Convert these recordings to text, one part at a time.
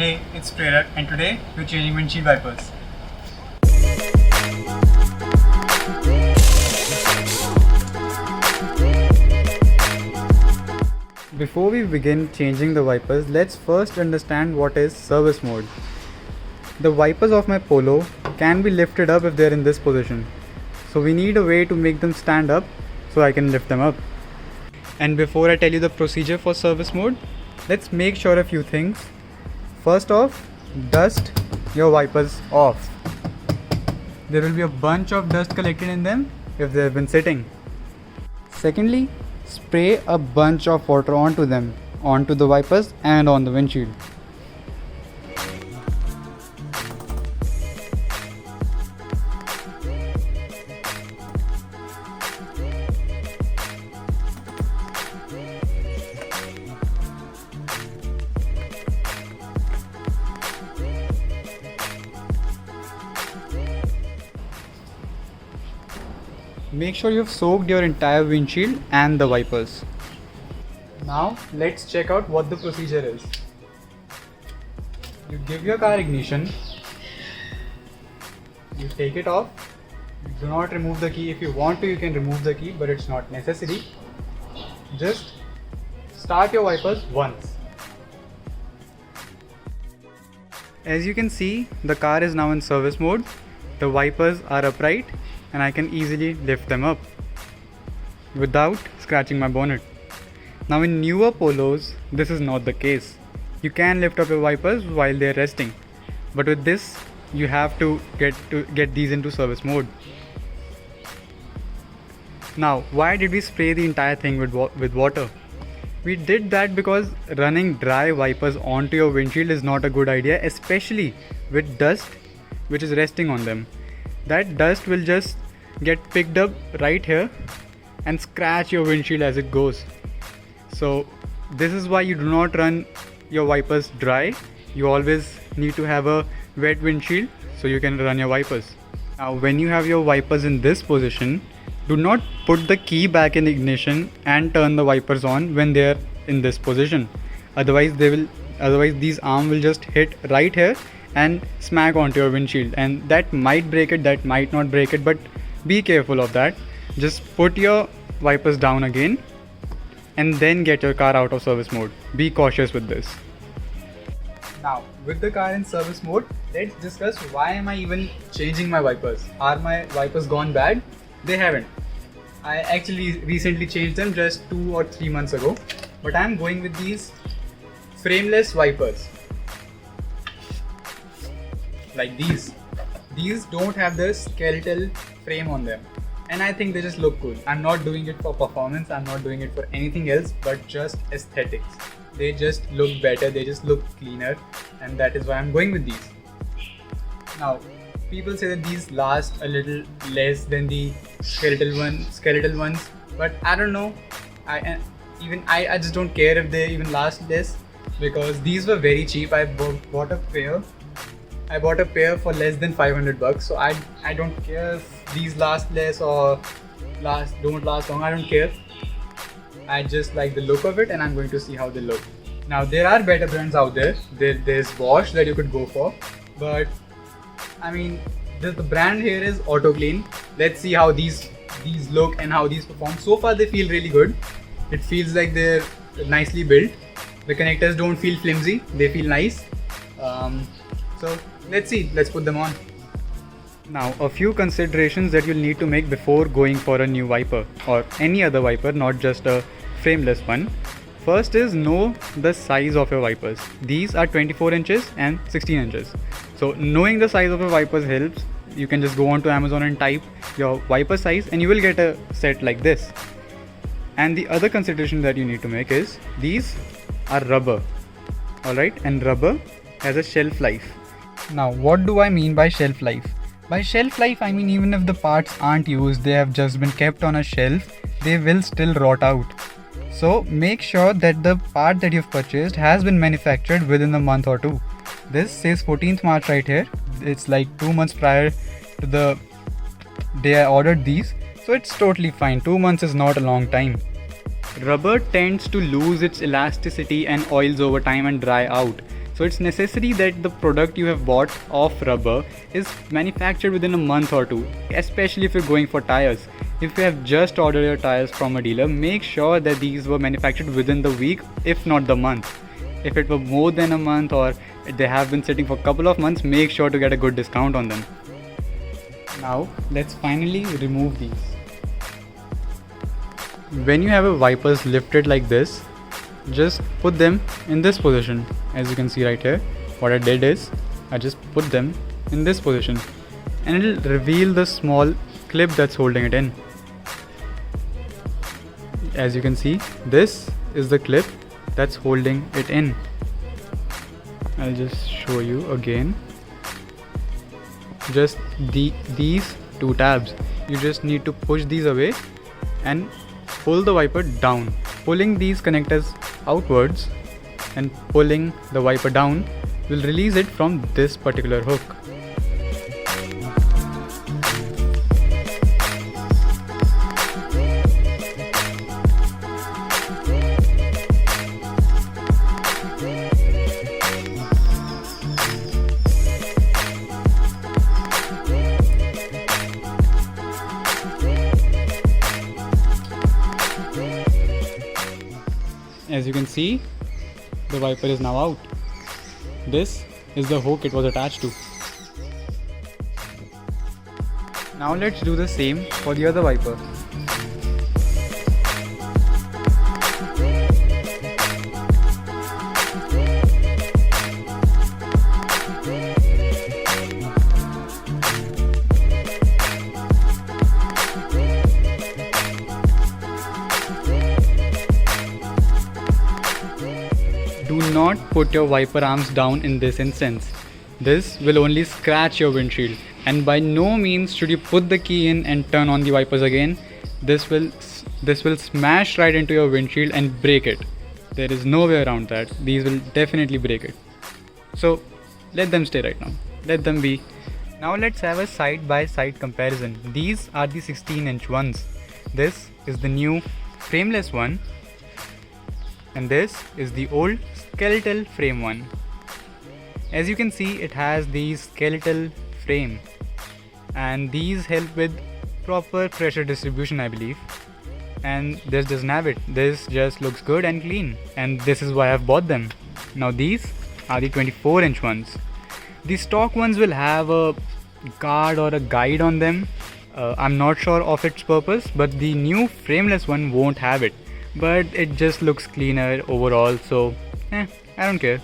Hey, it's Prerak and today we're changing windshield wipers. Before we begin changing the wipers, let's first understand what is service mode. The wipers of my Polo can be lifted up if they're in this position. So we need a way to make them stand up so I can lift them up. And before I tell you the procedure for service mode, let's make sure a few things. First off, dust your wipers off. There will be a bunch of dust collected in them if they have been sitting. Secondly, spray a bunch of water onto them, onto the wipers and on the windshield. Make sure you've soaked your entire windshield and the wipers. Now let's check out what the procedure is. You give your car ignition, you take it off, you do not remove the key. If you want to, you can remove the key, but it's not necessary. Just start your wipers once. As you can see, the car is now in service mode. The wipers are upright and I can easily lift them up without scratching my bonnet. Now in newer Polos, this is not the case. You can lift up your wipers while they are resting, but with this you have to get these into service mode. Now why did we spray the entire thing with water? We did that because running dry wipers onto your windshield is not a good idea, especially with dust which is resting on them. That dust will just get picked up right here and scratch your windshield as it goes. So this is why you do not run your wipers dry. You always need to have a wet windshield so you can run your wipers. Now when you have your wipers in this position, do not put the key back in ignition and turn the wipers on when they are in this position. Otherwise these arms will just hit right here and smack onto your windshield, and that might break it, that might not break it, but be careful of that. Just put your wipers down again and then get your car out of service mode. Be cautious with this. Now with the car in service mode, let's discuss why am I even changing my wipers. Are my wipers gone bad? They haven't. I actually recently changed them just 2 or 3 months ago, but I'm going with these frameless wipers. Like these don't have the skeletal frame on them, and I think they just look cool. I'm not doing it for performance, I'm not doing it for anything else but just aesthetics. They just look better, they just look cleaner, and that is why I'm going with these. Now people say that these last a little less than the skeletal ones, but I don't know. I just don't care if they even last less, because these were very cheap. I bought a pair for less than $500, so I don't care if these last less or don't last long. I don't care. I just like the look of it and I'm going to see how they look. Now there are better brands out there. There's Bosch that you could go for, but I mean the brand here is AutoClean. Let's see how these look and how these perform. So far they feel really good. It feels like they're nicely built. The connectors don't feel flimsy, they feel nice. So let's see, let's put them on. Now a few considerations that you'll need to make before going for a new wiper or any other wiper, not just a frameless one. First is know the size of your wipers. These are 24 inches and 16 inches. So knowing the size of your wipers helps. You can just go onto Amazon and type your wiper size and you will get a set like this. And the other consideration that you need to make is these are rubber, alright, and rubber has a shelf life. Now what do I mean by shelf life? By shelf life I mean even if the parts aren't used, they have just been kept on a shelf, they will still rot out. So make sure that the part that you've purchased has been manufactured within a month or two. This says 14th March right here. It's like 2 months prior to the day I ordered these, so it's totally fine. 2 months is not a long time. Rubber tends to lose its elasticity and oils over time and dry out. So So it's necessary that the product you have bought of rubber is manufactured within a month or two, especially if you're going for tires. If you have just ordered your tires from a dealer, make sure that these were manufactured within the week, if not the month. If it were more than a month or they have been sitting for a couple of months, make sure to get a good discount on them. Now let's finally remove these. When you have a wipers lifted like this, just put them in this position. As you can see right here, what I did is I just put them in this position and it will reveal the small clip that's holding it in. As you can see, this is the clip that's holding it in. I'll just show you again. Just these two tabs, you just need to push these away and pull the wiper down. Pulling these connectors outwards and pulling the wiper down will release it from this particular hook. As you can see, the wiper is now out. This is the hook it was attached to. Now let's do the same for the other wiper. Do not put your wiper arms down in this instance. This will only scratch your windshield, and by no means should you put the key in and turn on the wipers again. This will smash right into your windshield and break it. There is no way around that. These will definitely break it. So let them stay right now. Let them be. Now let's have a side-by-side comparison. These are the 16-inch ones. This is the new frameless one, and this is the old skeletal frame one. As you can see, it has the skeletal frame, and these help with proper pressure distribution, I believe, and this doesn't have it. This just looks good and clean, and this is why I've bought them. Now these are the 24-inch ones. The stock ones will have a guard or a guide on them. I'm not sure of its purpose, but the new frameless one won't have it, but it just looks cleaner overall, so I don't care.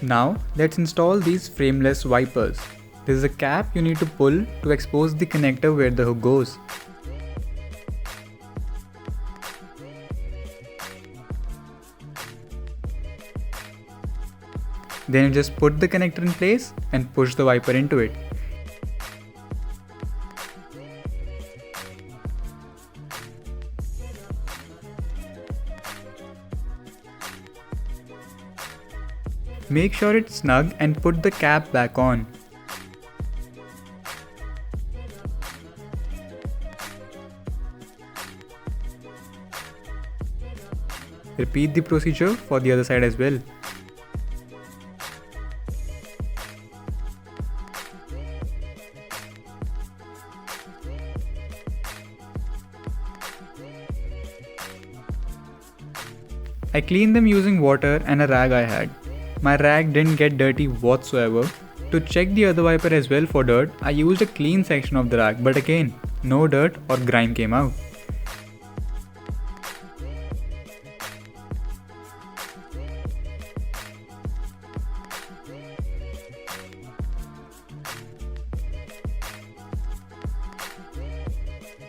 Now let's install these frameless wipers. There is a cap you need to pull to expose the connector where the hook goes. Then you just put the connector in place and push the wiper into it. Make sure it's snug and put the cap back on. Repeat the procedure for the other side as well. I cleaned them using water and a rag I had. My rag didn't get dirty whatsoever. To check the other wiper as well for dirt, I used a clean section of the rag, but again, no dirt or grime came out.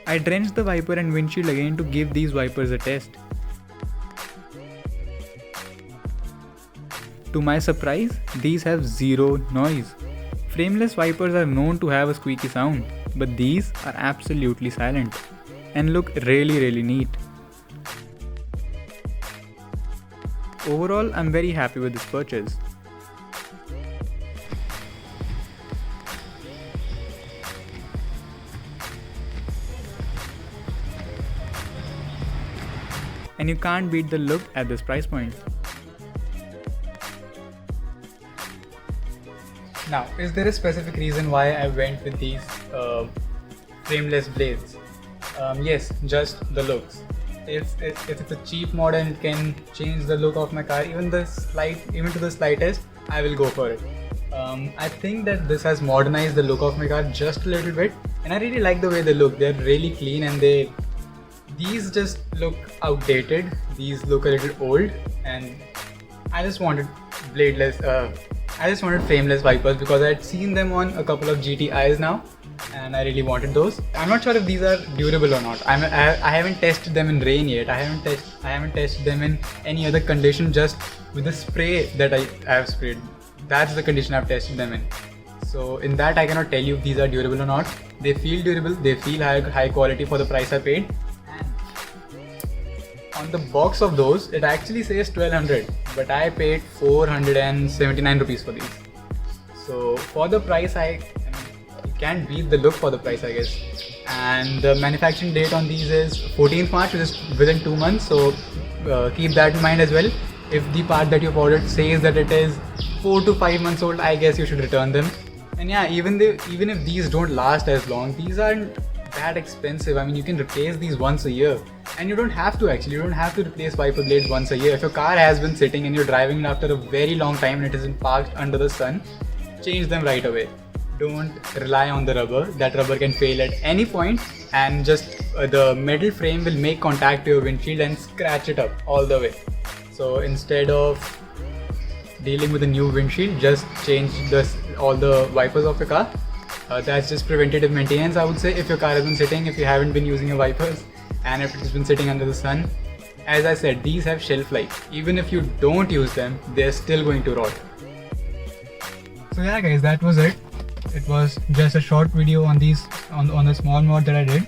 I drenched the wiper and windshield again to give these wipers a test. To my surprise, these have zero noise. Frameless wipers are known to have a squeaky sound, but these are absolutely silent and look really neat. Overall, I'm very happy with this purchase. And and you can't beat the look at this price point. Now, is there a specific reason why I went with these frameless blades? Yes, just the looks. If it's a cheap model and it can change the look of my car, even to the slightest, I will go for it. I think that this has modernized the look of my car just a little bit, and I really like the way they look. They're really clean, and these just look outdated. These look a little old, and I just wanted frameless wipers because I had seen them on a couple of GTIs now, and I really wanted those. I'm not sure if these are durable or not. I haven't tested them in rain yet. I haven't tested them in any other condition. Just with the spray that I have sprayed, that's the condition I've tested them in. So in that, I cannot tell you if these are durable or not. They feel durable. They feel high quality for the price I paid. On the box of those, it actually says 1200, but I paid 479 rupees for these. So for the price, you can't beat the look for the price, I guess. And the manufacturing date on these is 14th March, which is within 2 months. So keep that in mind as well. If the part that you've ordered says that it is 4 to 5 months old, I guess you should return them. And yeah, even if these don't last as long, these aren't that expensive. I mean, you can replace these once a year, and you don't have to actually. You don't have to replace wiper blades once a year. If your car has been sitting and you're driving it after a very long time and it isn't parked under the sun, change them right away. Don't rely on the rubber. That rubber can fail at any point, and just the metal frame will make contact to your windshield and scratch it up all the way. So instead of dealing with a new windshield, just change all the wipers of your car. That's just preventative maintenance, I would say. If your car has been sitting, if you haven't been using your wipers, and if it's been sitting under the sun, as I said, these have shelf life. Even if you don't use them, they're still going to rot. So yeah guys, that was it. It was just a short video on the small mod that I did.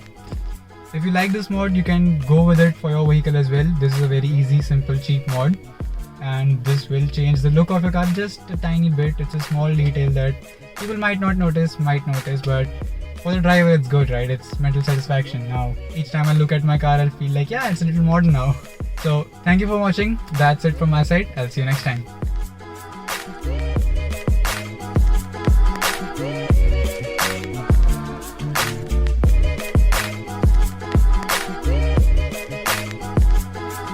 If you like this mod, you can go with it for your vehicle as well. This is a very easy, simple, cheap mod, and this will change the look of your car just a tiny bit. It's a small detail that people might notice, but for the driver it's good, right? It's mental satisfaction. Now, each time I look at my car, I'll feel like, yeah, it's a little modern now. So, thank you for watching. That's it from my side. I'll see you next time.